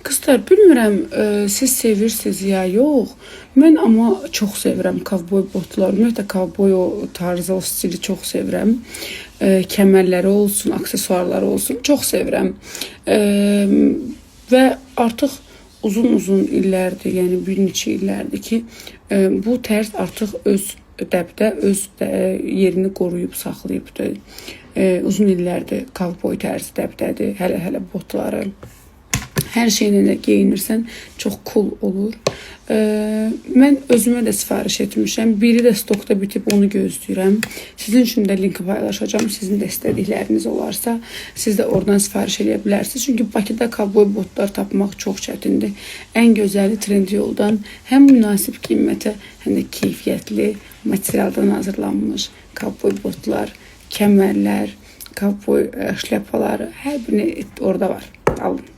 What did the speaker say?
Qızlar, bilmirəm, siz sevirsiniz ya yox. Mən amma çox sevirəm kovboy botlar. Ümumiyyətlə kovboy o tarzı, o stili çox sevirəm. Kəmərləri olsun, aksesuarları olsun, çox sevirəm. Və artıq uzun illərdir, yəni bir neçə illərdir ki, bu tərz artıq öz dəbdə, öz yerini qoruyub saxlayıbdır. Uzun illərdir kovboy tərzi dəbdədir, hələ botları. Hər şeylə də geyinirsən, çox cool olur. Mən özümə də sifariş etmişəm. Biri də stokda bitib, onu gözləyirəm. Sizin üçün də linki paylaşacağım. Sizin də istədikləriniz olarsa, siz də oradan sifariş edə bilərsiniz. Çünki Bakıda kovboy botlar tapmaq çox çətindir. Ən gözəli Trendyoldan həm münasib qiymətə, həm də keyfiyyətli materialdan hazırlanmış kovboy botlar, kəmərlər, kovboy şləpaları, hər birini orada var. Alın.